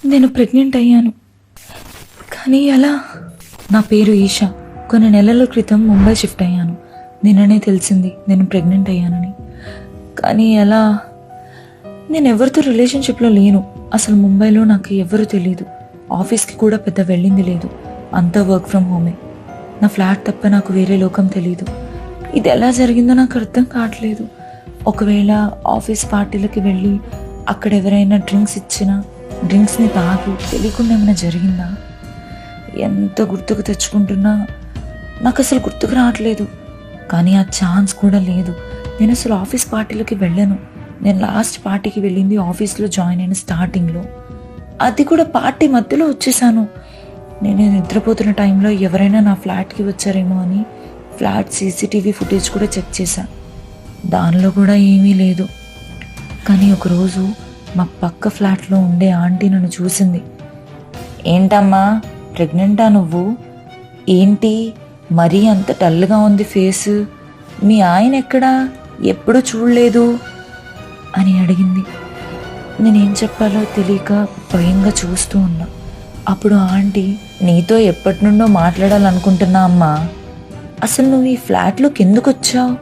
నేను ప్రెగ్నెంట్ అయ్యాను. కానీ ఎలా? నా పేరు ఈషా. కొన్ని నెలల క్రితం ముంబై షిఫ్ట్ అయ్యాను. నిన్ననే తెలిసింది నేను ప్రెగ్నెంట్ అయ్యానని. కానీ ఎలా? నేను ఎవరితో రిలేషన్షిప్లో లేను. అసలు ముంబైలో నాకు ఎవరు తెలియదు. ఆఫీస్కి కూడా పెద్ద వెళ్ళింది లేదు. అంతా వర్క్ ఫ్రమ్ హోమే. నా ఫ్లాట్ తప్ప నాకు వేరే లోకం తెలీదు. ఇది ఎలా జరిగిందో నాకు అర్థం కావట్లేదు. ఒకవేళ ఆఫీస్ పార్టీలకి వెళ్ళి అక్కడ ఎవరైనా డ్రింక్స్ ఇచ్చినా డ్రింక్స్ని తాగి తెలియకుండా ఏమైనా జరిగిందా? ఎంత గుర్తుకు తెచ్చుకుంటున్నా నాకు అసలు గుర్తుకు రావట్లేదు. కానీ ఆ ఛాన్స్ కూడా లేదు. నేను అసలు ఆఫీస్ పార్టీలకి వెళ్ళాను. నేను లాస్ట్ పార్టీకి వెళ్ళింది ఆఫీస్లో జాయిన్ అయిన స్టార్టింగ్లో. అది కూడా పార్టీ మధ్యలో వచ్చేసాను. నేను నిద్రపోతున్న టైంలో ఎవరైనా నా ఫ్లాట్కి వచ్చారేమో అని ఫ్లాట్ సీసీటీవీ ఫుటేజ్ కూడా చెక్ చేశాను. దానిలో కూడా ఏమీ లేదు. కానీ ఒకరోజు మా పక్క ఫ్లాట్లో ఉండే ఆంటీ నన్ను చూసింది. ఏంటమ్మా, ప్రెగ్నెంటా నువ్వు? ఏంటి మరీ అంత డల్గా ఉంది ఫేస్? మీ ఆయన ఎక్కడా? ఎప్పుడూ చూడలేదు అని అడిగింది. నేనేం చెప్పాలో తెలియక భయంగా చూస్తూ ఉన్నా. అప్పుడు ఆంటీ, నీతో ఎప్పటి నుండో మాట్లాడాలనుకుంటున్నా అమ్మా. అసలు నువ్వు ఈ ఫ్లాట్లోకి ఎందుకు వచ్చావు?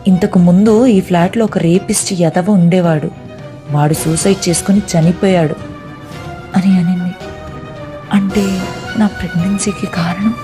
ఇంతకు ముందు ఈ ఫ్లాట్లో ఒక రేపిస్ట్ ఎదవ ఉండేవాడు. వాడు సూసైడ్ చేసుకుని చనిపోయాడు అని అనింది. అంటే నా ప్రెగ్నెన్సీకి కారణం